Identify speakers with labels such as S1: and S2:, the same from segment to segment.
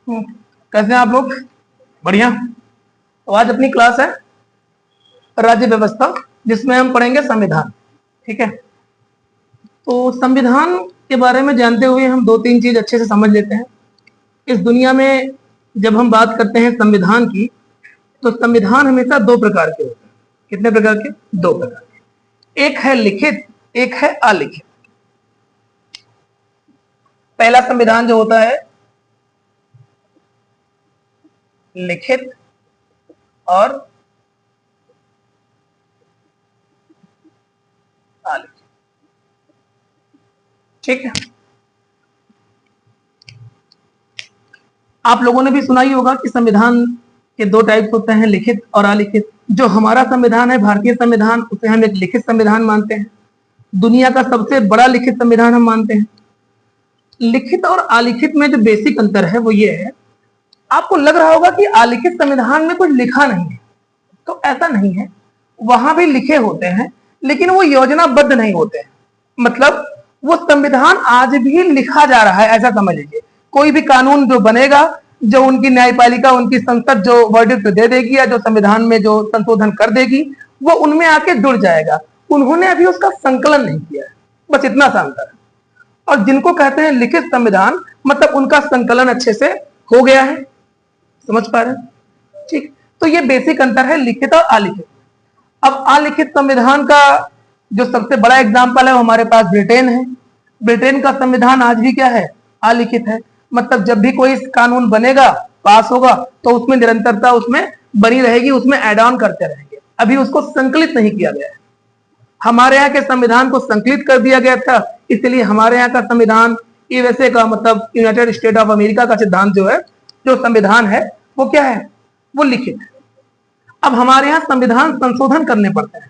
S1: कैसे हैं आप लोग? बढ़िया। तो आज अपनी क्लास है राज्य व्यवस्था, जिसमें हम पढ़ेंगे संविधान। ठीक है, तो संविधान के बारे में जानते हुए हम दो तीन चीज अच्छे से समझ लेते हैं। इस दुनिया में जब हम बात करते हैं संविधान की, तो संविधान हमेशा दो प्रकार के होते हैं। कितने प्रकार के? दो प्रकार के। एक है लिखित, एक है अलिखित। पहला संविधान जो होता है लिखित और अलिखित। ठीक है, आप लोगों ने भी सुना ही होगा कि संविधान के दो टाइप होते हैं, लिखित और अलिखित। जो हमारा संविधान है, भारतीय संविधान, उसे हम एक लिखित संविधान मानते हैं। दुनिया का सबसे बड़ा लिखित संविधान हम मानते हैं। लिखित और अलिखित में जो बेसिक अंतर है वो ये है, आपको लग रहा होगा कि अलिखित संविधान में कुछ लिखा नहीं है, तो ऐसा नहीं है। वहां भी लिखे होते हैं, लेकिन वो योजनाबद्ध नहीं होते हैं। मतलब वो संविधान आज भी लिखा जा रहा है, ऐसा समझ लीजिए। कोई भी कानून जो बनेगा, जो उनकी न्यायपालिका, उनकी संसद जो वर्डिक्ट दे देगी या जो संविधान में जो संशोधन कर देगी, वो उनमें आके जुड़ जाएगा। उन्होंने अभी उसका संकलन नहीं किया है, बस इतना सा अंतर है। और जिनको कहते हैं लिखित संविधान, मतलब उनका संकलन अच्छे से हो गया है। समझ पा रहे हैं? ठीक, तो ये बेसिक अंतर है लिखित और अलिखित। अब अलिखित संविधान का जो सबसे बड़ा एग्जाम्पल है वो हमारे पास ब्रिटेन है। ब्रिटेन का संविधान आज भी क्या है? अलिखित है। मतलब जब भी कोई कानून बनेगा, पास होगा, तो उसमें निरंतरता उसमें बनी रहेगी, उसमें एड ऑन करते रहेंगे। अभी उसको संकलित नहीं किया गया है। हमारे यहाँ के संविधान को संकलित कर दिया गया था, इसलिए हमारे यहाँ का संविधान यूएसए का, मतलब यूनाइटेड स्टेट ऑफ अमेरिका का सिद्धांत जो है, जो संविधान है, वो क्या है? वो लिखित है। अब हमारे यहाँ संविधान संशोधन करने पड़ते हैं,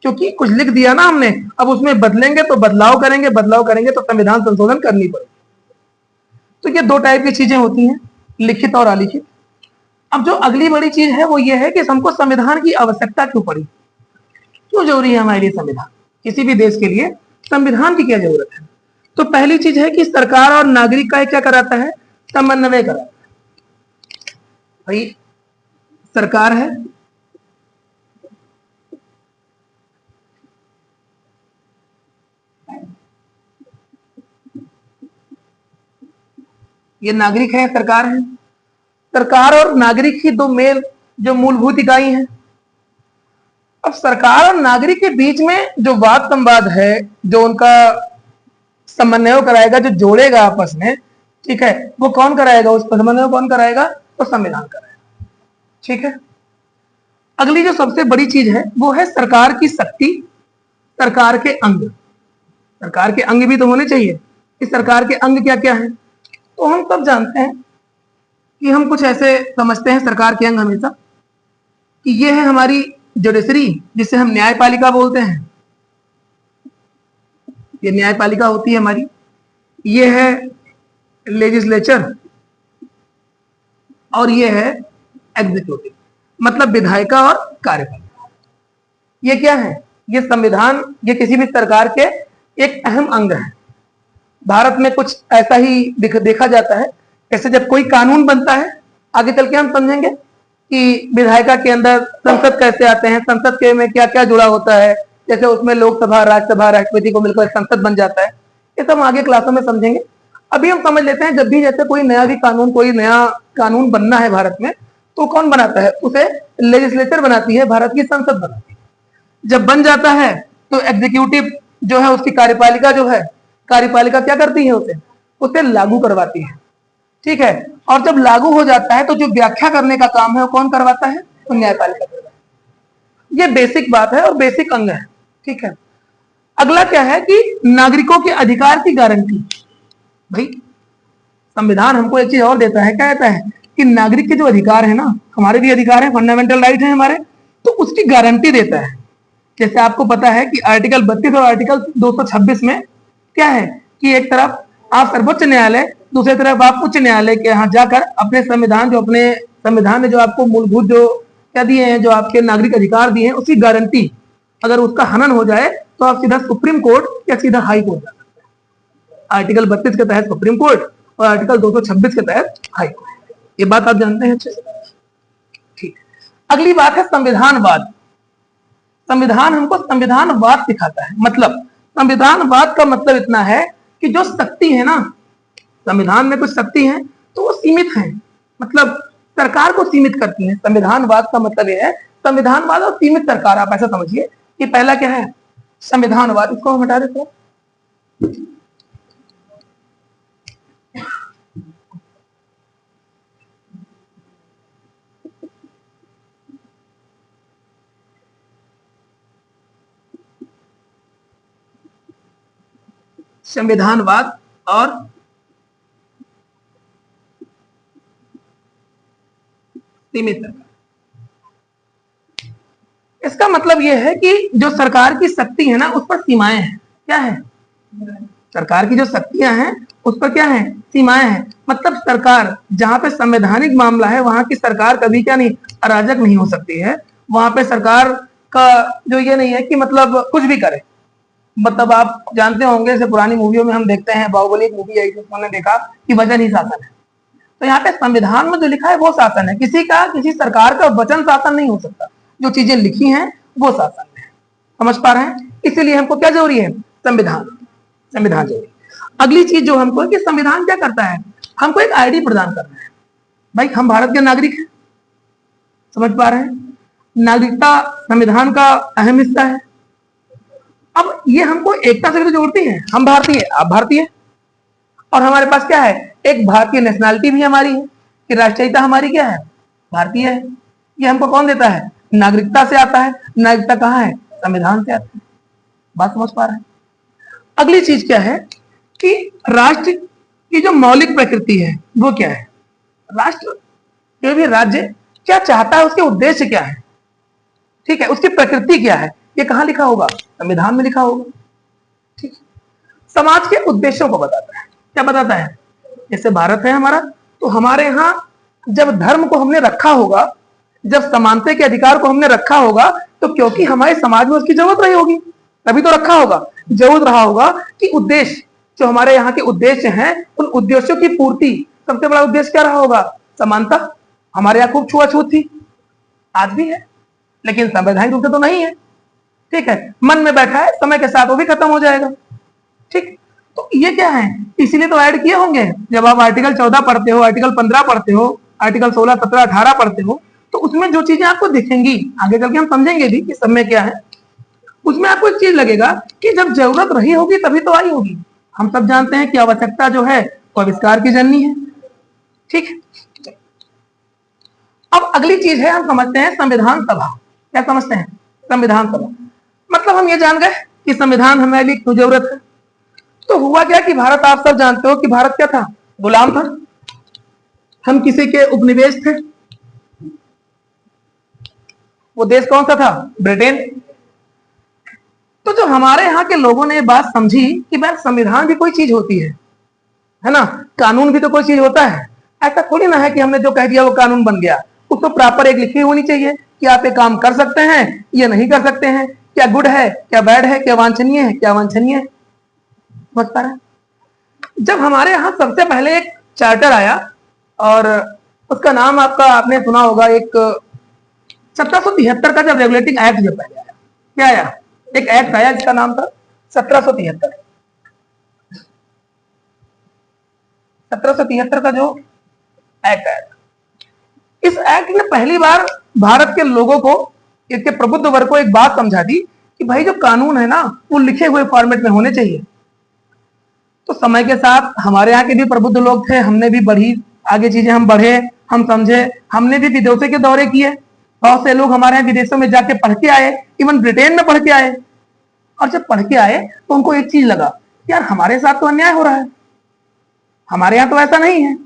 S1: क्योंकि कुछ लिख दिया ना हमने, अब उसमें बदलेंगे तो बदलाव करेंगे, बदलाव करेंगे तो संविधान संशोधन करनी पड़ेगी। तो ये दो टाइप की चीजें होती हैं, लिखित और अलिखित। अब जो अगली बड़ी चीज है वो ये है कि हमको संविधान की आवश्यकता क्यों पड़ी, क्यों जरूरी है हमारे लिए संविधान? किसी भी देश के लिए संविधान की क्या जरूरत है? तो पहली चीज है कि सरकार और नागरिक का क्या कराता है? समन्वय कराता है। भाई सरकार है, ये नागरिक है, सरकार है। सरकार और नागरिक की दो मेन जो मूलभूत इकाई है। अब सरकार और नागरिक के बीच में जो वाद संवाद है, जो उनका समन्वय कराएगा, जो जोड़ेगा आपस में, ठीक है, वो कौन कराएगा? उस समन्वय कौन कराएगा? तो संविधान कराएगा। ठीक है, अगली जो सबसे बड़ी चीज है वो है सरकार की शक्ति, सरकार के अंग। सरकार के अंग भी तो होने चाहिए। इस सरकार के अंग क्या क्या है? तो हम सब जानते हैं कि हम कुछ ऐसे समझते हैं सरकार के अंग हमेशा कि ये है हमारी जुडिशरी, जिसे हम न्यायपालिका बोलते हैं। ये न्यायपालिका होती है हमारी। ये है लेजिस्लेचर और ये है एग्जीक्यूटिव, मतलब विधायिका और कार्यपालिका। ये क्या है? ये संविधान, ये किसी भी सरकार के एक अहम अंग है। भारत में कुछ ऐसा ही देखा जाता है, जैसे जब कोई कानून बनता है, आगे चल के हम समझेंगे कि विधायिका के अंदर संसद कैसे आते हैं, संसद के में क्या क्या जुड़ा होता है, जैसे उसमें लोकसभा, राज्यसभा, राष्ट्रपति को मिलकर संसद बन जाता है। ये सब हम आगे क्लासों में समझेंगे। अभी हम समझ लेते हैं, जब भी जैसे कोई नया कानून बनना है भारत में, तो कौन बनाता है? उसे लेजिस्लेचर बनाती है, भारत की संसद बनाती है। जब बन जाता है तो एग्जीक्यूटिव जो है, उसकी कार्यपालिका जो है, कार्यपालिका क्या करती है? उसे लागू करवाती है। ठीक है, और जब लागू हो जाता है तो जो व्याख्या करने का काम है वो कौन करवाता है? तो न्यायपालिका करवाता है। ये बेसिक बात है और बेसिक अंग है। ठीक है, अगला क्या है कि नागरिकों के अधिकार की गारंटी। भाई संविधान हमको एक चीज और देता है, क्या देता है? कि नागरिक के जो अधिकार है ना, हमारे भी अधिकार है, फंडामेंटल राइट है हमारे, तो उसकी गारंटी देता है। जैसे आपको पता है कि आर्टिकल 32 और आर्टिकल 226 में क्या है कि एक तरफ आप सर्वोच्च न्यायालय, दूसरी तरफ आप उच्च न्यायालय के यहाँ जाकर अपने संविधान ने जो आपको मूलभूत जो क्या दिए हैं, जो आपके नागरिक अधिकार दिए हैं, उसकी गारंटी अगर उसका हनन हो जाए तो आप सीधा सुप्रीम कोर्ट या सीधा हाई कोर्ट जा सकते हैं। आर्टिकल 32 के तहत सुप्रीम कोर्ट और आर्टिकल 226 के तहत हाई कोर्ट। ये बात आप जानते हैं अच्छे से। ठीक, अगली बात है संविधानवाद। संविधान हमको संविधानवाद सिखाता है। मतलब संविधानवाद का मतलब इतना है कि जो शक्ति है ना, संविधान में कुछ शक्ति है तो वो सीमित है, मतलब सरकार को सीमित करती है। संविधानवाद का मतलब ये है, संविधानवाद और सीमित सरकार, आप ऐसा समझिए कि पहला क्या है, संविधानवाद। इसको हम हटा देते हैं। संविधानवाद और सीमित सरकार। इसका मतलब यह है कि जो सरकार की शक्ति है ना, उस पर सीमाएं हैं। क्या है, सरकार की जो शक्तियां हैं उस पर क्या है, सीमाएं हैं। मतलब सरकार, जहां पे संवैधानिक मामला है वहां की सरकार कभी क्या नहीं, अराजक नहीं हो सकती है। वहां पे सरकार का जो ये नहीं है कि मतलब कुछ भी करे। मतलब आप जानते होंगे, जैसे पुरानी मूवियों में हम देखते हैं, बाहुबली एक मूवी आई थी, उसमें देखा कि वचन ही शासन है। तो यहाँ पे संविधान में जो लिखा है वो शासन है। किसी सरकार का वचन शासन नहीं हो सकता। जो चीजें लिखी हैं वो शासन है। समझ पा रहे हैं? इसीलिए हमको क्या जरूरी है, संविधान। संविधान जरूरी। अगली चीज जो हमको है कि संविधान क्या करता है, हमको एक आईडी प्रदान करना है। भाई हम भारत के नागरिक हैं, समझ पा रहे हैं? नागरिकता संविधान का अहम हिस्सा है। अब ये हमको एकता से तो जोड़ती है। हम भारतीय, आप भारतीय, और हमारे पास क्या है, एक भारतीय नेशनैलिटी भी हमारी है कि राष्ट्रीयता हमारी क्या है, भारतीय है। ये हमको कौन देता है, नागरिकता से आता है। नागरिकता कहाँ है, संविधान से आती है। बात समझ पा रहे हैं? अगली चीज क्या है कि राष्ट्र की जो मौलिक प्रकृति है वो क्या है। राष्ट्र, कोई भी राज्य क्या चाहता है, उसके उद्देश्य क्या है, ठीक है, उसकी प्रकृति क्या है, ये कहां लिखा होगा, संविधान में लिखा होगा। ठीक, समाज के उद्देश्यों को बताता है। क्या बताता है, जैसे भारत है हमारा, तो हमारे यहां जब धर्म को हमने रखा होगा, जब समानता के अधिकार को हमने रखा होगा, तो क्योंकि हमारे समाज में उसकी जरूरत रही होगी, तभी तो रखा होगा। जरूरत रहा होगा कि उद्देश्य, जो हमारे यहाँ के उद्देश्य हैं, उन उद्देश्यों की पूर्ति, सबसे बड़ा उद्देश्य क्या रहा होगा, समानता। हमारे यहाँ खूब छुआछूत थी, आज भी है, लेकिन संवैधानिक रूप से तो नहीं है। ठीक है, मन में बैठा है, समय के साथ वो भी खत्म हो जाएगा। ठीक, तो ये क्या है, इसीलिए तो ऐड किए होंगे। जब आप आर्टिकल 14 पढ़ते हो, आर्टिकल 15 पढ़ते हो, आर्टिकल 16, 17, 18 पढ़ते हो, तो उसमें जो चीजें आपको दिखेंगी, आगे चल के हम समझेंगे भी कि सब में क्या है, उसमें आपको एक चीज लगेगा कि जब जरूरत रही होगी तभी तो आई होगी। हम सब जानते हैं कि आवश्यकता जो है वो आविष्कार की जननी है। ठीक, अब अगली चीज है, हम समझते हैं संविधान सभा। क्या समझते हैं, संविधान सभा मतलब हम ये जान गए कि संविधान हमारे लिए क्यों जरूरत है। तो हुआ क्या कि भारत, आप सब जानते हो कि भारत क्या था, गुलाम था। हम किसी के उपनिवेश थे। वो देश कौन सा था, ब्रिटेन। तो जो हमारे यहाँ के लोगों ने बात समझी कि भाई संविधान भी कोई चीज होती है ना, कानून भी तो कोई चीज होता है। ऐसा थोड़ी ना है कि हमने जो कह दिया वो कानून बन गया। उसको प्रॉपर एक लिखी होनी चाहिए कि आप ये काम कर सकते हैं, ये नहीं कर सकते हैं, क्या गुड है, क्या बैड है, क्या वांछनीय है, क्या वांछनीय है। समझ पा रहे हैं? जब हमारे यहाँ सबसे पहले एक चार्टर आया, और उसका नाम आपने सुना होगा, एक 1773 का जब रेगुलेटिंग एक्ट जब पहले आया, क्या आया, एक एक्ट आया जिसका नाम था 1773। 1773 का जो एक्ट आया, इस एक्ट ने पहली बार भारत के लोगों को, इसके प्रबुद्ध वर्ग को एक बात समझा दी कि भाई जो कानून है ना, वो लिखे हुए फॉर्मेट में होने चाहिए। तो समय के साथ हमारे यहाँ के भी प्रबुद्ध लोग थे, हमने भी बढ़ी आगे चीजें, हम बढ़े, हम समझे, हमने भी विदेशों के दौरे किए। बहुत से लोग हमारे यहाँ विदेशों में जाके पढ़ के आए, इवन ब्रिटेन में पढ़ के आए। और जब पढ़ के आए तो उनको एक चीज लगा, यार हमारे साथ तो अन्याय हो रहा है, हमारे यहाँ तो ऐसा नहीं है।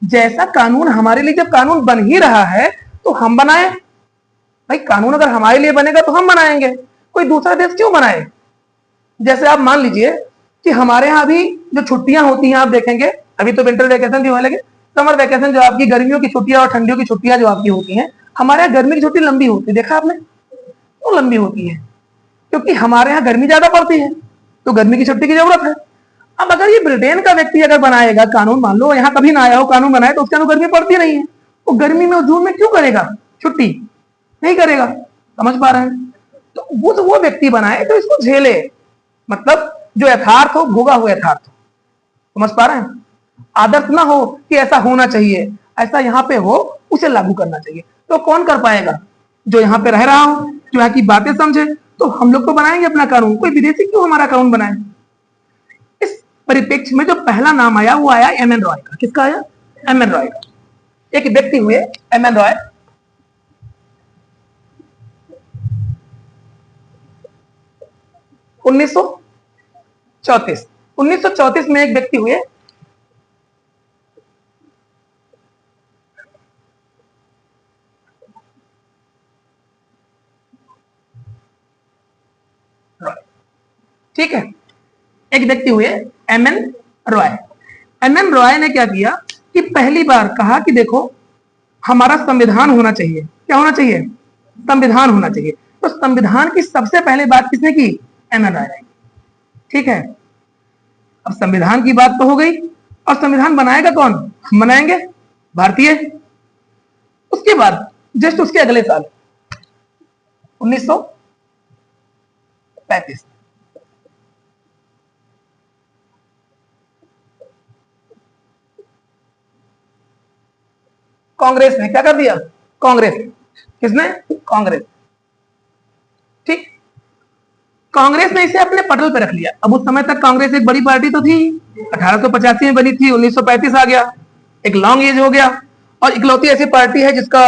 S1: जैसा कानून हमारे लिए जब कानून बन ही रहा है तो हम बनाए। भाई कानून अगर हमारे लिए बनेगा तो हम बनाएंगे, कोई दूसरा देश क्यों बनाए। जैसे आप मान लीजिए कि हमारे यहाँ अभी जो छुट्टियां होती हैं, आप देखेंगे अभी तो विंटर वैकेशन भी होने लगे, समर वैकेशन जो आपकी गर्मियों की छुट्टियां और ठंडियों की छुट्टियां जो आपकी होती हैं, हमारे यहाँ गर्मी की छुट्टी लंबी होती है। देखा आपने, वो लंबी होती है क्योंकि हमारे यहाँ गर्मी ज्यादा पड़ती है, तो गर्मी की छुट्टी की जरूरत है। अब अगर ये ब्रिटेन का व्यक्ति अगर बनाएगा कानून, मान लो यहाँ कभी ना आया हो, कानून बनाए तो उसके अंदर गर्मी पड़ती नहीं है, वो गर्मी में जून में क्यों करेगा छुट्टी, नहीं करेगा। समझ पा रहे हैं? तो वो व्यक्ति बनाए तो इसको झेले, मतलब जो यथार्थ हो, भोगा हुआ यथार्थ हो। समझ पा रहे हैं? आदर्श ना हो कि ऐसा होना चाहिए, ऐसा यहाँ पे हो, उसे लागू करना चाहिए। तो कौन कर पाएगा? जो यहाँ पे रह रहा हो, जो यहाँ की बातें समझे। तो हम लोग तो बनाएंगे अपना कानून, कोई विदेशी क्यों हमारा कानून बनाए। इस परिप्रेक्ष्य में जो पहला नाम आया वो आया एम एन रॉय का। किसका आया? एम एन रॉय का। एक व्यक्ति हुए एम एन रॉय, 1934 में एक व्यक्ति हुए रॉय, ठीक है। एक व्यक्ति हुए M N Roy. M N Roy ने क्या किया कि पहली बार कहा कि देखो हमारा संविधान होना चाहिए। क्या होना चाहिए? संविधान होना चाहिए। तो संविधान की सबसे पहले बात किसने की? एम एन रॉय ने। ठीक है, अब संविधान की बात तो हो गई, और संविधान बनाएगा कौन? हम बनाएंगे, भारतीय। उसके बाद जस्ट उसके अगले साल 1935 कांग्रेस ने क्या कर दिया? कांग्रेस, किसने? कांग्रेस। ठीक, कांग्रेस ने इसे अपने पटल पर रख लिया। अब उस समय तक कांग्रेस एक बड़ी पार्टी तो थी, 1885 में बनी थी, 1935 आ गया, एक लॉन्ग एज हो गया, और इकलौती ऐसी पार्टी है जिसका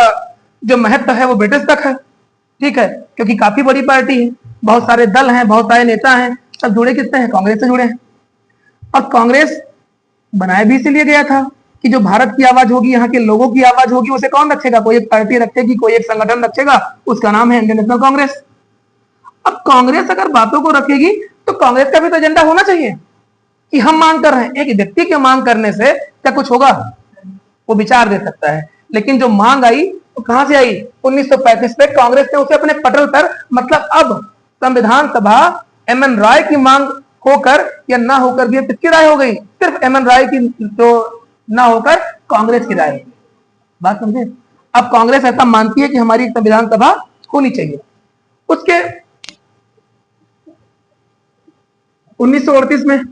S1: जो महत्व है वो ब्रिटिश तक है। ठीक है, क्योंकि काफी बड़ी पार्टी है, बहुत सारे दल हैं, बहुत सारे नेता हैं, सब जुड़े किससे हैं? कांग्रेस से जुड़े हैं। और कांग्रेस बनाया भी इसीलिए गया था कि जो भारत की आवाज होगी, यहाँ के लोगों की आवाज होगी, उसे कौन रखेगा? कोई एक पार्टी रखेगी, कोई एक संगठन रखेगा, उसका नाम है इंडियन नेशनल कांग्रेस। अब कांग्रेस अगर बातों को रखेगी तो कांग्रेस का भी तो एजेंडा होना चाहिए कि हम मांग कर रहे हैं। एक व्यक्ति के मांग करने से क्या कुछ होगा? वो विचार दे सकता है, लेकिन जो मांग आई तो कहां से आई? 1935 में कांग्रेस ने उसे अपने पटल पर, मतलब अब संविधान सभा एम एन रॉय की मांग होकर या ना होकर भी किसकी राय हो गई? सिर्फ एम एन रॉय की जो ना होकर कांग्रेस की राय। बात समझे? अब कांग्रेस ऐसा मानती है कि हमारी संविधान सभा होनी चाहिए। उसके 1938 में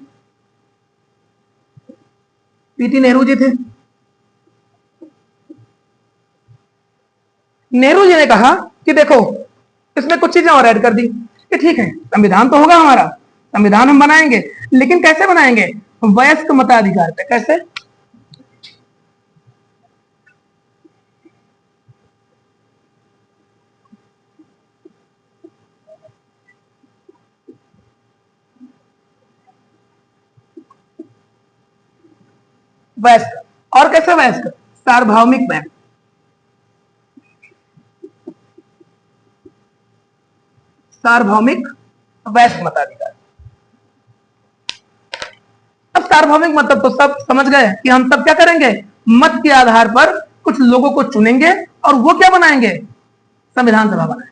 S1: पीटी नेहरू जी थे। नेहरू जी ने कहा कि देखो इसमें कुछ चीजें और ऐड कर दी कि ठीक है संविधान तो होगा हमारा, संविधान हम बनाएंगे, लेकिन कैसे बनाएंगे? वयस्क मताधिकार पे। कैसे? वयस्क। और कैसे वयस्क? सार्वभौमिक बैंक। सार्वभौमिक वयस्क मताधिकार। अब सार्वभौमिक मतलब तो सब समझ गए कि हम सब क्या करेंगे? मत के आधार पर कुछ लोगों को चुनेंगे और वो क्या बनाएंगे? संविधान सभा बनाएंगे।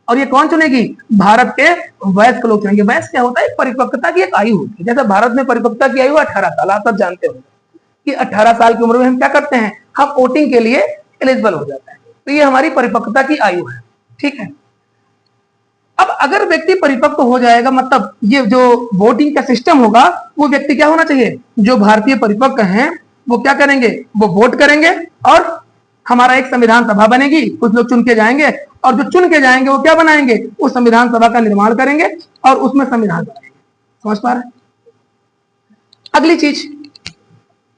S1: और ये कौन चुनेगी? भारत के वयस्क लोग चुनेंगे। वयस्क क्या होता है? परिपक्वता की एक आयु होती है। जैसे भारत में परिपक्वता की आयु 18 साल, आप सब जानते हो कि 18 साल की उम्र में हम क्या करते हैं? हम वोटिंग के लिए एलिजिबल हो जाते हैं। तो ये हमारी परिपक्वता की आयु है। ठीक है, अब अगर व्यक्ति परिपक्व हो जाएगा, मतलब ये जो वोटिंग का सिस्टम होगा, वो व्यक्ति क्या होना चाहिए? जो भारतीय परिपक्व हैं वो क्या करेंगे? वो वोट करेंगे और हमारा एक संविधान सभा बनेगी, कुछ लोग चुन के जाएंगे, और जो चुन के जाएंगे वो क्या बनाएंगे? उस संविधान सभा का निर्माण करेंगे और उसमें संविधान बनाएंगे। समझ पा रहे? अगली चीज,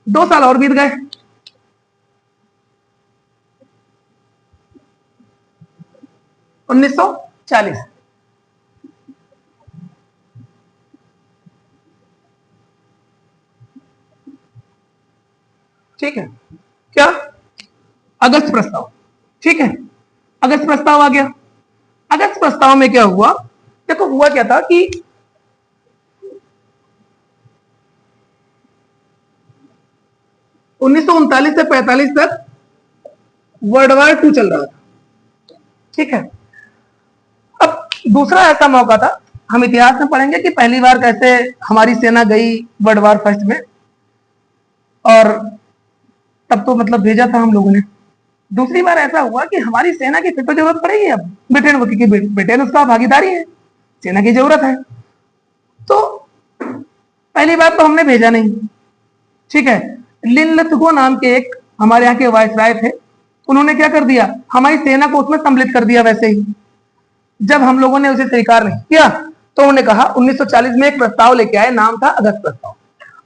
S1: 2 साल और बीत गए, 1940। ठीक है, क्या? अगस्त प्रस्ताव। ठीक है, अगस्त प्रस्ताव आ गया। अगस्त प्रस्ताव में क्या हुआ? देखो हुआ क्या था कि 1939 से 45 तक वर्ल्ड वॉर 2 चल रहा था। ठीक है, अब दूसरा ऐसा मौका था हम इतिहास में पढ़ेंगे कि पहली बार कैसे हमारी सेना गई वर्ल्ड वॉर फर्स्ट में, और तब तो मतलब भेजा था हम लोगों ने। दूसरी बार ऐसा हुआ कि हमारी सेना की फिर तो जरूरत पड़ेगी अब ब्रिटेन को, क्योंकि ब्रिटेन उसका भागीदारी है, सेना की जरूरत है। तो पहली बार तो हमने भेजा नहीं, ठीक है। लिनलिथगो नाम के एक हमारे यहाँ के वायसराय थे, उन्होंने क्या कर दिया, हमारी सेना को उसमें सम्मिलित कर दिया। वैसे ही जब हम लोगों ने उसे स्वीकार नहीं किया तो उन्होंने कहा, 1940 में एक प्रस्ताव लेके आए, नाम था अगस्त प्रस्ताव,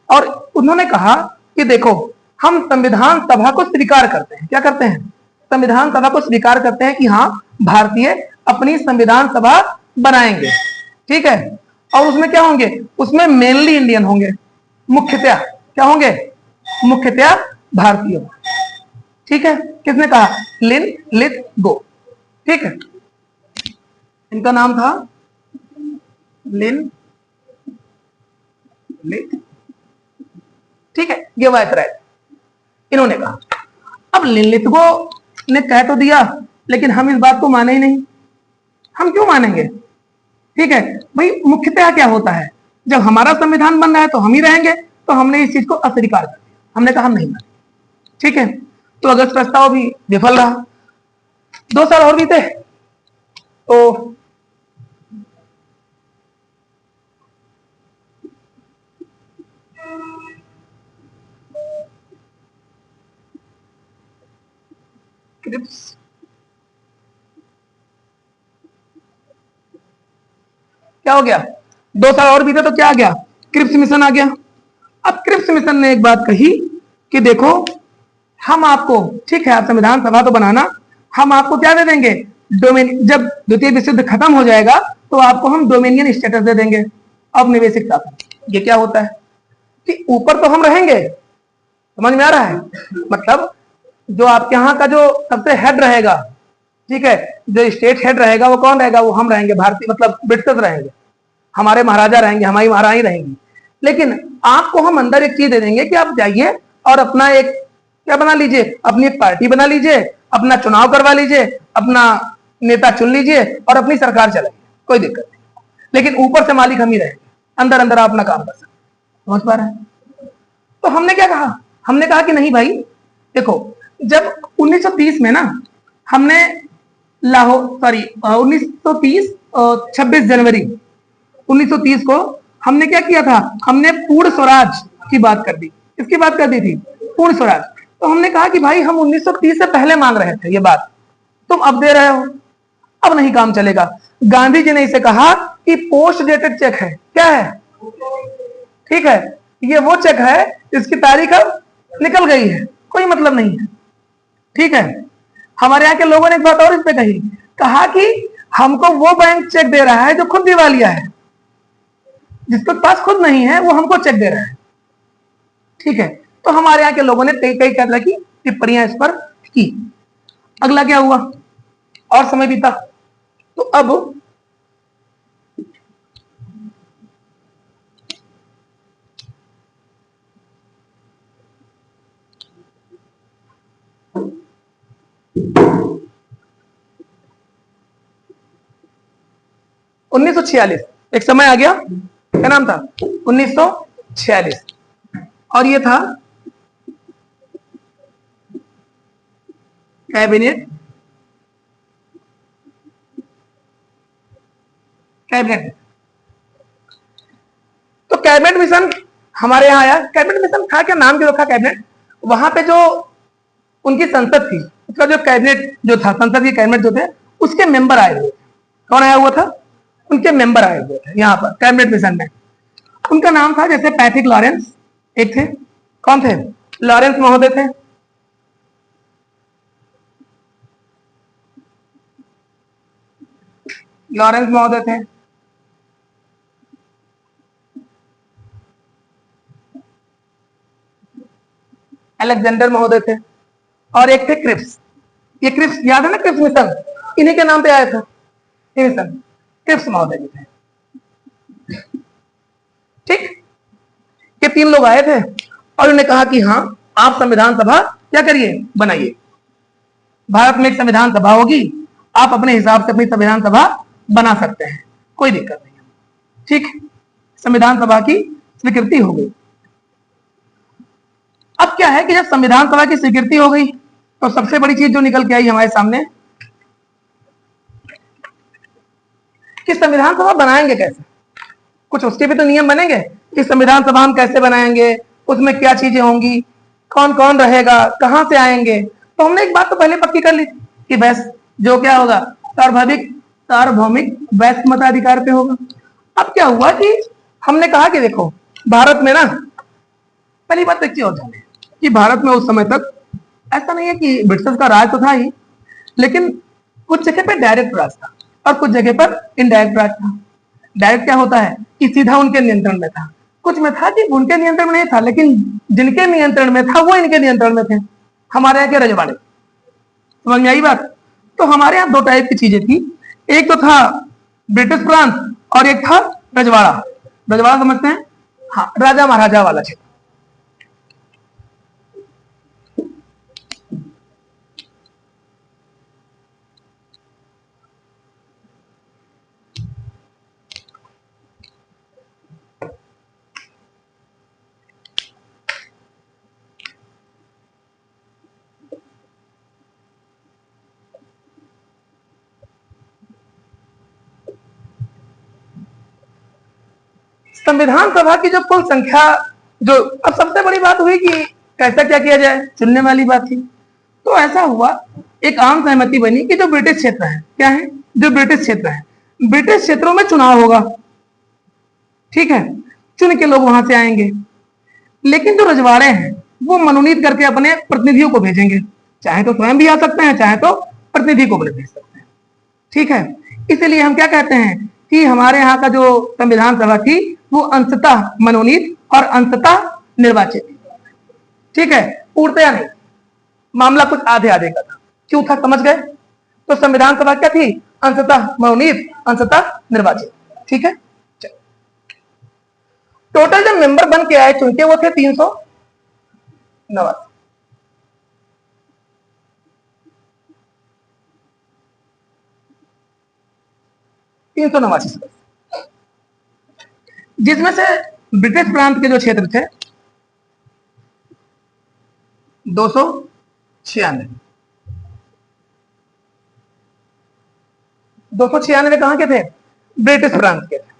S1: और उन्होंने कहा कि देखो हम संविधान सभा को स्वीकार करते हैं। क्या करते हैं? संविधान सभा को स्वीकार करते हैं कि हाँ भारतीय अपनी संविधान सभा बनाएंगे, ठीक है। और उसमें क्या होंगे? उसमें मेनली इंडियन होंगे, मुख्यतया क्या होंगे? मुख्यतया भारतीय, ठीक है। किसने कहा? लिनलिथगो, ठीक है। इनका नाम था लिनलिथ, ठीक है, ये वायसराय। इन्होंने कहा, अब लिनलिथगो ने कह तो दिया, लेकिन हम इस बात को माने ही नहीं। हम क्यों मानेंगे? ठीक है भाई, मुख्यतः क्या होता है, जब हमारा संविधान बन रहा है तो हम ही रहेंगे, तो हमने इस चीज को अस्वीकार कर दिया। हमने कहा हम नहीं माने, ठीक है। तो अगस्त प्रस्ताव भी विफल रहा। 2 साल और बीते तो क्रिप्स, क्या हो गया? 2 साल और बीते तो क्या आ गया? क्रिप्स मिशन आ गया। अब क्रिप्स मिशन ने एक बात कही कि देखो हम आपको, ठीक है आप संविधान सभा तो बनाना, हम आपको क्या दे देंगे? डोमेन, जब द्वितीय विश्व युद्ध खत्म हो जाएगा तो आपको हम डोमेनियन स्टेटस दे देंगे, औपनिवेशिक शासन। ये क्या होता है कि ऊपर तो हम रहेंगे, समझ में आ रहा है? मतलब जो आपके यहाँ का जो सबसे हेड रहेगा, ठीक है, जो स्टेट हेड रहेगा वो कौन रहेगा? वो हम रहेंगे, भारतीय मतलब ब्रिटिश रहेंगे, हमारे महाराजा रहेंगे, हमारी महारानी रहेंगी। लेकिन आपको हम अंदर एक चीज दे देंगे कि आप जाइए और अपना एक क्या बना लीजिए, अपनी एक पार्टी बना लीजिए, अपना चुनाव करवा लीजिए, अपना नेता चुन लीजिए और अपनी सरकार चलाइए, कोई दिक्कत नहीं। लेकिन ऊपर से मालिक हम ही रहेंगे, अंदर अंदर आप अपना काम कर सकते। समझ पा रहे हैं? तो हमने क्या कहा? हमने कहा कि नहीं भाई देखो, जब 1930 में ना हमने लाहौर, सॉरी 1930 26 जनवरी 1930 को हमने क्या किया था? हमने पूर्ण स्वराज की बात कर दी। इसकी बात कर दी थी, पूर्ण स्वराज। तो हमने कहा कि भाई हम 1930 से पहले मांग रहे थे ये बात, तुम अब दे रहे हो, अब नहीं काम चलेगा। गांधी जी ने इसे कहा कि पोस्ट डेटेड चेक है। क्या है? ठीक है, ये वो चेक है जिसकी तारीख अब निकल गई है, कोई मतलब नहीं है, ठीक है। हमारे यहाँ के लोगों ने एक बात और इस पे कही, कहा कि हमको वो बैंक चेक दे रहा है जो खुद दिवालिया है, जिसके पास खुद नहीं है वो हमको चेक दे रहा है, ठीक है। तो हमारे यहाँ के लोगों ने कई कई तरह की टिप्पणियां इस पर की। अगला क्या हुआ? और समय बीता तो अब उन्नीस सौ 46 एक समय आ गया, क्या नाम था? 1946, और ये था कैबिनेट कैबिनेट तो कैबिनेट मिशन हमारे यहाँ आया। कैबिनेट मिशन था क्या, नाम क्यों रखा कैबिनेट? वहां पे जो उनकी संसद थी, उसका जो कैबिनेट जो था, संसद के कैबिनेट जो थे, उसके मेंबर आए हुए थे। कौन आया हुआ था? उनके मेंबर आए हुए थे यहाँ पर कैबिनेट मिशन में। उनका नाम था जैसे पैट्रिक लॉरेंस एक थे। कौन थे? लॉरेंस महोदय थे, लॉरेंस महोदय थे। अलेक्जेंडर महोदय थे, और एक थे क्रिप्स। ये क्रिप्स याद है ना, क्रिप्स मिशन इन्हीं के नाम पे आया था ये मिशन, क्रिप्स महोदय जी थे, ठीक। ये 3 लोग आए थे और उन्होंने कहा कि हाँ आप संविधान सभा क्या करिए, बनाइए। भारत में एक संविधान सभा होगी, आप अपने हिसाब से अपनी संविधान सभा बना सकते हैं, कोई दिक्कत नहीं। ठीक, संविधान सभा की स्वीकृति हो गई। अब क्या है कि जब संविधान सभा की स्वीकृति हो गई तो सबसे बड़ी चीज जो निकल के आई हमारे सामने कि संविधान सभा बनाएंगे कैसे। कुछ उसके भी तो नियम बनेंगे कि संविधान सभा हम कैसे बनाएंगे, उसमें क्या चीजें होंगी, कौन कौन रहेगा, कहां से आएंगे। तो हमने एक बात तो पहले पक्की कर ली कि बस जो क्या होगा सार्वभौमिक वैश्विक मताधिकार पे होगा। अब क्या हुआ कि हमने कहा कि देखो भारत में ना, पहली बात देखिए और जाने कि भारत में उस समय तक ऐसा नहीं है कि ब्रिटिश का राज तो था ही, लेकिन कुछ जगह पे डायरेक्ट राज था और कुछ जगह पर इनडायरेक्ट राज था। डायरेक्ट क्या होता है कि सीधा उनके नियंत्रण में था, कुछ में था कि उनके नियंत्रण में नहीं था, लेकिन जिनके नियंत्रण में था वो इनके नियंत्रण में थे। हमारे यहाँ के रजवाड़े, समझ में आई बात। तो हमारे यहाँ दो टाइप की चीजें थी, एक तो था ब्रिटिश प्रांत और एक था रजवाड़ा। रजवाड़ा समझते हैं, हाँ, राजा महाराजा वाला क्षेत्र। संविधान सभा की जो कुल संख्या, जो अब सबसे बड़ी बात हुई कि कैसा क्या किया जाए, चुनने वाली बात थी। तो ऐसा हुआ, एक आम सहमति बनी कि जो ब्रिटिश क्षेत्र है, क्या है, जो ब्रिटिश क्षेत्र है, ब्रिटिश क्षेत्रों में चुनाव होगा, ठीक है, चुन के लोग वहां से आएंगे। लेकिन जो रजवाड़े हैं वो मनोनीत करके अपने प्रतिनिधियों को भेजेंगे, चाहे तो स्वयं भी आ सकते हैं, चाहे तो प्रतिनिधि को भेज सकते हैं, ठीक है। इसीलिए हम क्या कहते हैं कि हमारे यहाँ का जो संविधान सभा थी वो अंशतः मनोनीत और अंशतः निर्वाचित, ठीक है, पूर्णतया नहीं। मामला कुछ आधे आधे का था। क्यों था, समझ गए। तो संविधान सभा क्या थी, अंशतः मनोनीत, अंशतः निर्वाचित, ठीक है। टोटल जो मेंबर बन के आए चुन के वो थे 389, 389 सदस्य, जिसमें से ब्रिटिश प्रांत के जो क्षेत्र थे 296, 296 कहां के थे, ब्रिटिश प्रांत के थे,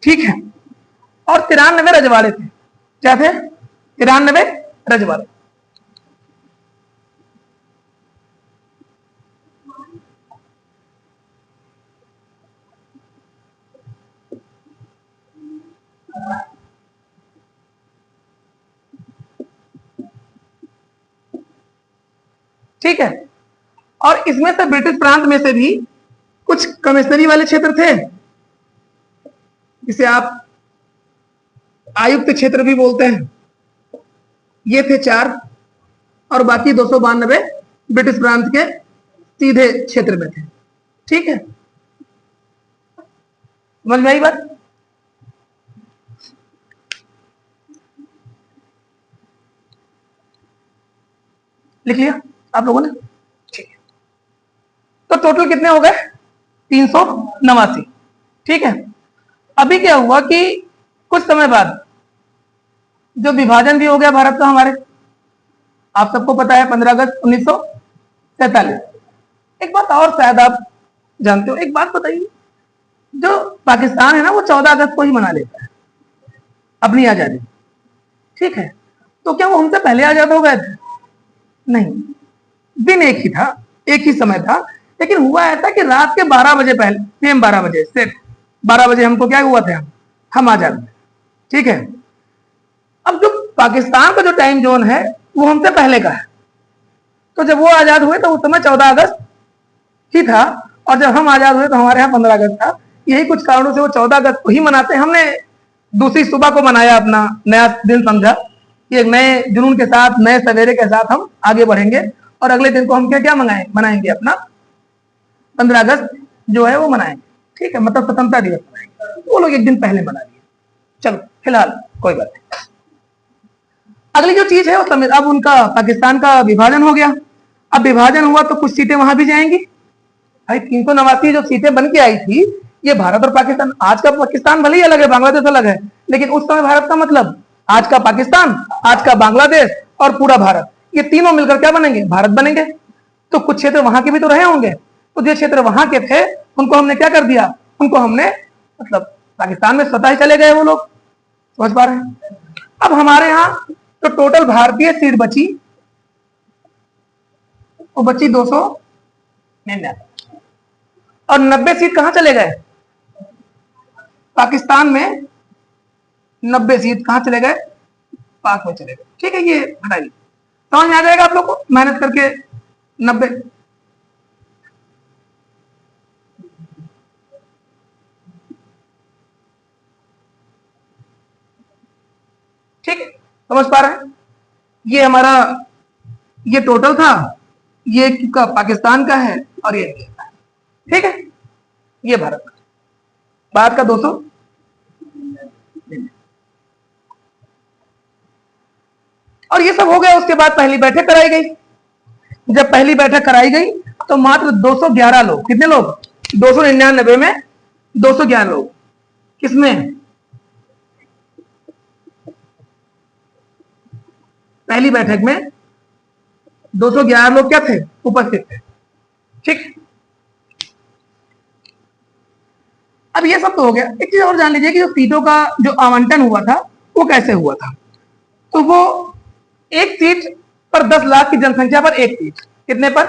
S1: ठीक है। और 93 रजवाड़े थे। क्या थे, 93 रजवाड़े। ठीक है। और इसमें से ब्रिटिश प्रांत में से भी कुछ कमिश्नरी वाले क्षेत्र थे, जिसे आप आयुक्त क्षेत्र भी बोलते हैं, ये थे 4, और बाकी 292 ब्रिटिश प्रांत के सीधे क्षेत्र में थे, ठीक है। समझ में आई बात। लिख लिया आप लोगों ने, ठीक है। तो टोटल कितने हो गए, 389, ठीक है। अभी क्या हुआ कि कुछ समय बाद जो विभाजन भी हो गया भारत का हमारे, आप सबको पता है 15 अगस्त 1947। एक बात और शायद आप जानते हो, एक बात बताइए, जो पाकिस्तान है ना वो 14 अगस्त को ही मना लेता है अपनी आजादी, ठीक है। तो क्या वो हमसे पहले आजाद हो गए थे, नहीं, दिन एक ही था, एक ही समय था, लेकिन हुआ ऐसा कि रात के 12 बजे पहले, सेम 12 बजे से 12 बजे हमको क्या हुआ था, हम आजाद, ठीक है। अब जो पाकिस्तान का जो टाइम जोन है वो हमसे पहले का है, तो जब वो आजाद हुए तो उस समय 14 अगस्त ही था, और जब हम आजाद हुए तो हमारे यहाँ 15 अगस्त था। यही कुछ कारणों से वो 14 अगस्त को ही मनाते हैं। हमने दूसरी सुबह को मनाया, अपना नया दिन समझा कि एक नए जुनून के साथ, नए सवेरे के साथ हम आगे बढ़ेंगे, और अगले दिन को हम क्या क्या मनाएंगे, अपना 15 अगस्त जो है वो मनाएंगे, ठीक है, मतलब स्वतंत्रता दिवस मनाएंगे। वो लोग एक दिन पहले मना लिए, चलो फिलहाल कोई बात नहीं। अगली जो चीज है वो अब उनका पाकिस्तान का विभाजन हो गया। अब विभाजन हुआ तो कुछ सीटें वहां भी जाएंगी भाई। 389 जो सीटें बन के आई थी, ये भारत और पाकिस्तान, आज का पाकिस्तान भले ही अलग है, बांग्लादेश अलग है, लेकिन उस समय भारत का मतलब आज का पाकिस्तान, आज का बांग्लादेश और पूरा भारत, ये तीनों मिलकर क्या बनेंगे, भारत बनेंगे। तो कुछ क्षेत्र वहां के भी तो रहे होंगे, तो जो क्षेत्र वहां के थे उनको हमने क्या कर दिया, उनको हमने मतलब पाकिस्तान में स्वतः ही चले गए वो लोग, समझ पा रहे हैं। अब हमारे यहाँ तो टोटल भारतीय सीट बची, वो बची 299, और 90 सीट कहां चले गए, पाकिस्तान में 90 सीट कहां चले गए, पाक में चले गए। ठीक है, ये हटाइए, समझ में आ जाएगा आप लोग को, मेहनत करके 90। ठीक है, समझ पा रहे हैं। ये हमारा ये टोटल था, ये का पाकिस्तान का है और ये इंडिया का है। ठीक है, ये भारत का, भारत का 200। और ये सब हो गया, उसके बाद पहली बैठक कराई गई। जब पहली बैठक कराई गई तो मात्र 211 लोग, कितने लोग, 299 में 211 लोग, किसमें, पहली बैठक में 211 लोग क्या थे, उपस्थित थे। ठीक, अब ये सब तो हो गया। एक चीज और जान लीजिए कि जो सीटों का जो आवंटन हुआ था वो कैसे हुआ था। तो वो एक सीट पर 10 लाख की जनसंख्या पर एक सीट, कितने पर,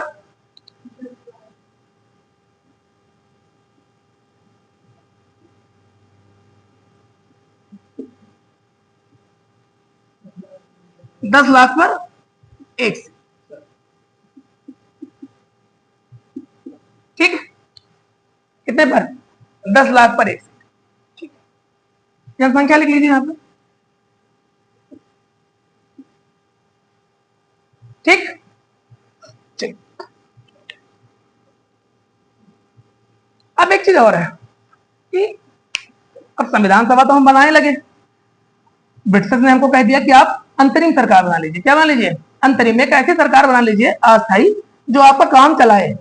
S1: 10 लाख पर एक सीट। ठीक, कितने पर, 10 लाख पर एक सीट। ठीक, जनसंख्या लिख लीजिए यहां पर। ठीक, ठीक। अब एक चीज और है कि अब संविधान सभा तो हम बनाने लगे, ब्रिटिशर्स ने हमको कह दिया कि आप अंतरिम सरकार बना लीजिए। क्या बना लीजिए, अंतरिम, एक ऐसी सरकार बना लीजिए अस्थायी, जो आपका काम चलाए,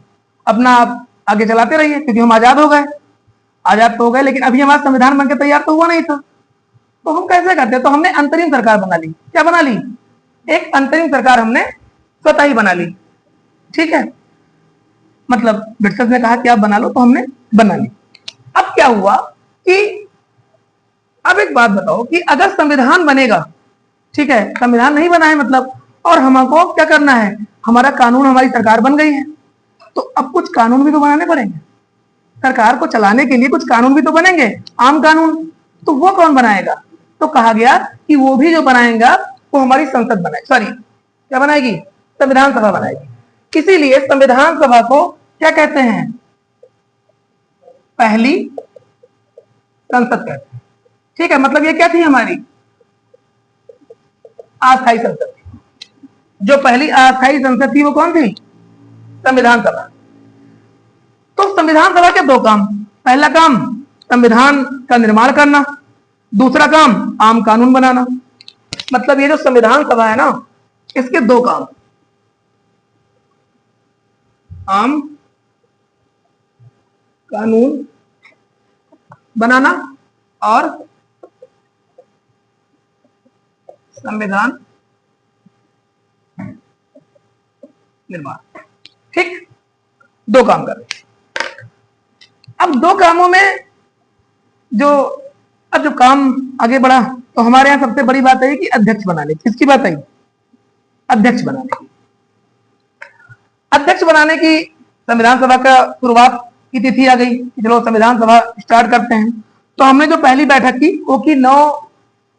S1: अपना आप आगे चलाते रहिए, क्योंकि हम आजाद हो गए, आजाद तो हो गए, लेकिन अभी हमारा संविधान बनकर तैयार तो हुआ नहीं था। तो हम कैसे करते, तो हमने अंतरिम सरकार बना ली। क्या बना ली, एक अंतरिम सरकार हमने स्वतः ही बना ली। ठीक है, मतलब ब्रिटिशर्स ने कहा कि आप बना लो, तो हमने बना ली। अब क्या हुआ कि अब एक बात बताओ कि अगर संविधान बनेगा, ठीक है, संविधान नहीं बना है मतलब, और हमको क्या करना है, हमारा कानून, हमारी सरकार बन गई है, तो अब कुछ कानून भी तो बनाने पड़ेंगे, सरकार को चलाने के लिए कुछ कानून भी तो बनेंगे, आम कानून। तो वो कौन बनाएगा, तो कहा गया कि वो भी जो बनाएगा वो हमारी संसद बनाए, सॉरी क्या बनाएगी, संविधान सभा बनाएगी। इसीलिए संविधान सभा को क्या कहते हैं, पहली संसद कहते हैं। ठीक है, मतलब ये क्या थी, हमारी अस्थायी संसद थी। जो पहली अस्थायी संसद थी वो कौन थी, संविधान सभा। तो संविधान सभा के दो काम, पहला काम संविधान का निर्माण करना, दूसरा काम आम कानून बनाना। मतलब ये जो संविधान सभा है ना, इसके दो काम, आम कानून बनाना और संविधान निर्माण। ठीक, दो काम कर रहे। अब दो कामों में जो अब जो काम आगे बढ़ा, तो हमारे यहां सबसे बड़ी बात है कि अध्यक्ष बनाने, किसकी बात आई, अध्यक्ष बनाने की। अध्यक्ष बनाने की संविधान सभा का शुरुआत की तिथि आ गई, चलो संविधान सभा स्टार्ट करते हैं। तो हमने जो पहली बैठक की वो की 9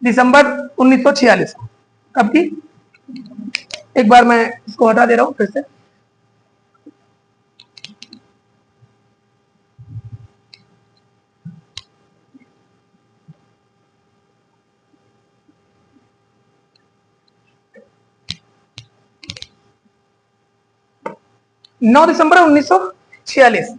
S1: दिसंबर 1946 को। कब की, एक बार मैं इसको हटा दे रहा हूं फिर से। 9 दिसंबर 1946।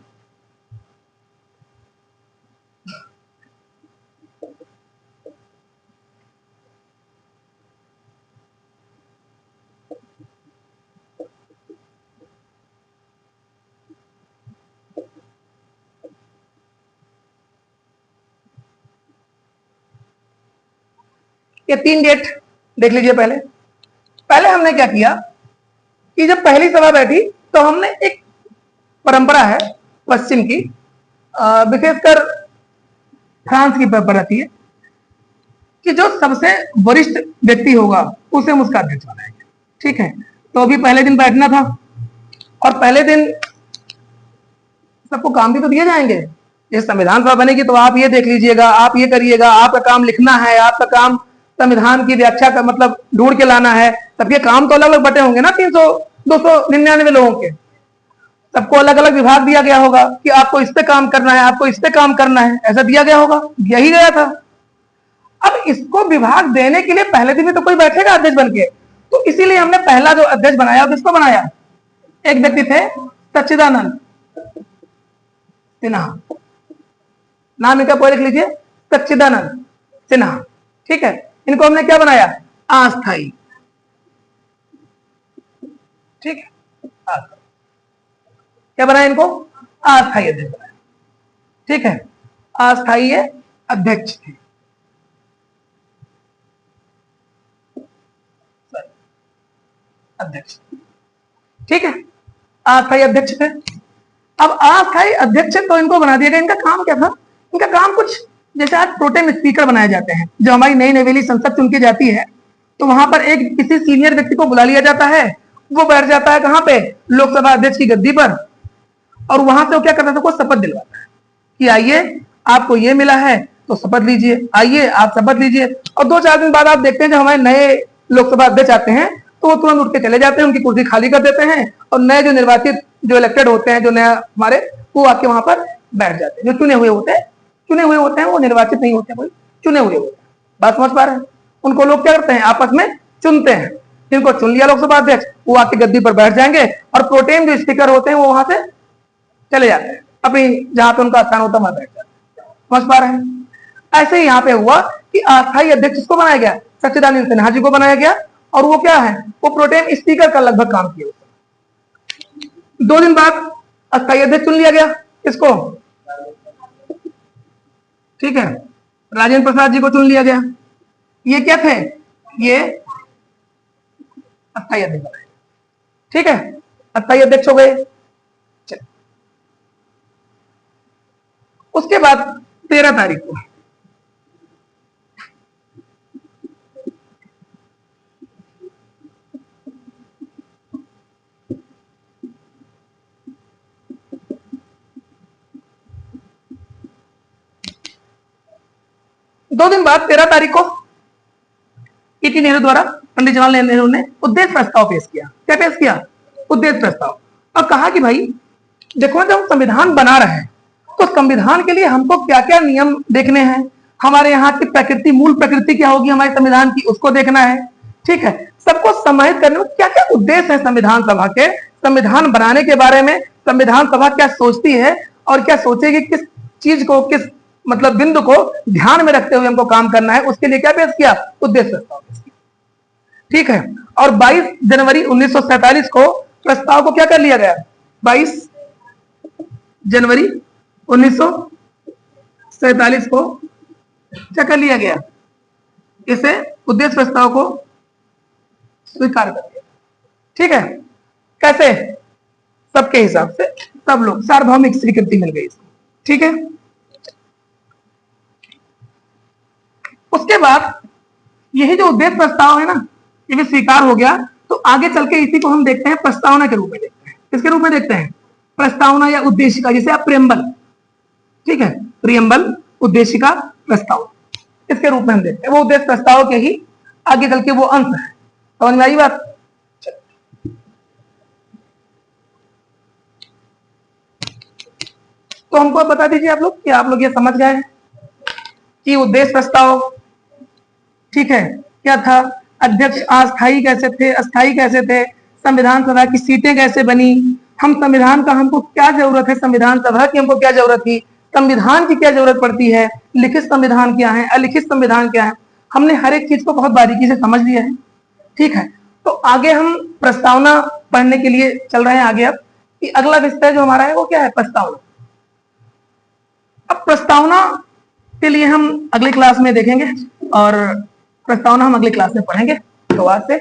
S1: ये 3 डेट देख लीजिए। पहले पहले हमने क्या किया कि जब पहली सभा बैठी तो हमने एक परंपरा है पश्चिम की, विशेषकर फ्रांस की परंपरा थी कि जो सबसे वरिष्ठ व्यक्ति होगा उसे हम उसका अध्यक्ष बनाएंगे। ठीक है, तो अभी पहले दिन बैठना था और पहले दिन सबको काम भी तो दिए जाएंगे। ये संविधान सभा बनेगी तो आप ये देख लीजिएगा, आप ये करिएगा, आपका काम लिखना है, आपका काम संविधान की व्याख्या का मतलब ढूंढ के लाना है। सबके काम तो अलग अलग बटे होंगे ना, 299 लोगों के, सबको अलग अलग विभाग दिया गया होगा कि आपको इस पे काम करना है, आपको इस पे काम करना है, ऐसा दिया गया होगा, यही गया था। अब इसको विभाग देने के लिए पहले दिन में तो कोई बैठेगा अध्यक्ष बन के, तो इसीलिए हमने पहला जो अध्यक्ष बनाया किसको बनाया, एक व्यक्ति थे सच्चिदानंद सिन्हा, नाम इनका पूरा लिख लीजिए, सच्चिदानंद सिन्हा। ठीक है, इनको हमने क्या बनाया, अस्थायी। ठीक है, क्या बनाया इनको, अस्थायी अध्यक्ष बनाया। ठीक है, अस्थायी अध्यक्ष थे, अध्यक्ष। ठीक है, अस्थायी अध्यक्ष थे। अब अस्थायी अध्यक्ष तो इनको बना दिया गया। इनका काम क्या था, इनका काम कुछ जैसे आज प्रोटेम स्पीकर बनाए जाते हैं, जो हमारी नई नवेली संसद चुन के जाती है तो वहां पर एक किसी सीनियर व्यक्ति को बुला लिया जाता है, वो बैठ जाता है कहां पे, लोकसभा अध्यक्ष की गद्दी पर, और वहां से वो क्या करता था, वो शपथ दिलवाता है कि आइए आपको ये मिला है तो शपथ लीजिए, आइए आप शपथ लीजिए। और 2-4 दिन बाद आप देखते हैं जब हमारे नए लोकसभा अध्यक्ष आते हैं तो वो तुरंत उठ के चले जाते हैं, उनकी कुर्सी खाली कर देते हैं और नए जो निर्वाचित जो इलेक्टेड होते हैं, जो नया हमारे, वो आके वहां पर बैठ जाते हैं। जो चुने हुए होते हैं वो निर्वाचित नहीं होते, कोई चुने हुए होते हैं। बात समझ पा रहे हैं, उनको लोग क्या करते हैं, आपस में चुनते हैं। इनको चुन लिया लोकसभा अध्यक्ष, वो आके गद्दी पर बैठ जाएंगे और प्रोटेम जो स्पीकर होते हैं वो वहां से चले जाते हैं, अपनी जहां पे उनका स्थान होता है वहां बैठ जाते हैं। समझ पा रहे हैं, ऐसे ही यहाँ पे हुआ कि अस्थायी अध्यक्ष को बनाया गया, सच्चिदानंद सिन्हा जी को बनाया गया, और वो क्या है, वो प्रोटेम स्पीकर का लगभग काम किया। 2 दिन बाद अस्थायी अध्यक्ष चुन लिया गया, इसको, ठीक है, राजेंद्र प्रसाद जी को चुन लिया गया। ये क्या थे, ये अस्थायी अध्यक्ष बनाए। ठीक है, अस्थायी अध्यक्ष हो गए। उसके बाद 13 तारीख को दो दिन बाद 13 तारीख को ईटी नेहरू द्वारा, पंडित जवाहरलाल नेहरू ने उद्देश्य प्रस्ताव पेश किया। क्या पेश किया, उद्देश्य प्रस्ताव। और कहा कि भाई देखो, जब हम संविधान बना रहे हैं तो संविधान के लिए हमको क्या क्या नियम देखने हैं, हमारे यहाँ की प्रकृति, मूल प्रकृति क्या होगी हमारे संविधान की, उसको देखना है। ठीक है, सबको समाहित करने में क्या क्या उद्देश्य है संविधान सभा के, संविधान बनाने के बारे में संविधान सभा क्या सोचती है और क्या सोचेगी, किस चीज को, किस मतलब बिंदु को ध्यान में रखते हुए हमको काम करना है, उसके लिए क्या पेश किया, उद्देश्य प्रस्ताव पेश किया। ठीक है, और 22 जनवरी 1947 को प्रस्ताव को क्या कर लिया गया, 22 जनवरी 1947 को क्या कर लिया गया, इसे उद्देश्य प्रस्ताव को स्वीकार कर दिया। ठीक है, कैसे, सबके हिसाब से, सब लोग, सार्वभौमिक स्वीकृति मिल गई इसको। ठीक है, उसके बाद यही जो उद्देश्य प्रस्ताव है ना, ये भी स्वीकार हो गया, तो आगे चल के इसी को हम देखते हैं प्रस्तावना के रूप में देखते हैं। किसके रूप में देखते हैं, प्रस्तावना या उद्देशिका, जिसे आप प्रियम्बल, ठीक है, प्रियम्बल, उद्देशिका, प्रस्ताव, इसके रूप में हम देखते हैं। वो उद्देश्य प्रस्ताव के ही आगे चल के वो अंश है। समझ में आई बात, तो हमको बता दीजिए आप लोग कि आप लोग ये समझ गए कि उद्देश्य प्रस्ताव, ठीक है, क्या था, अध्यक्ष अस्थायी कैसे थे, अस्थायी कैसे थे, संविधान सभा की सीटें कैसे बनी, हम संविधान का, हमको क्या जरूरत है, संविधान सभा की हमको क्या जरूरत थी, संविधान की क्या जरूरत पड़ती है, लिखित संविधान क्या है, अलिखित संविधान क्या है, हमने हर एक चीज को बहुत बारीकी से समझ लिया है। ठीक है, तो आगे हम प्रस्तावना पढ़ने के लिए चल रहे हैं आगे। अब कि अगला विषय जो हमारा है वो क्या है, प्रस्तावना। अब प्रस्तावना के लिए हम अगली क्लास में देखेंगे, और प्रस्तावना हम अगली क्लास में पढ़ेंगे। तो आज से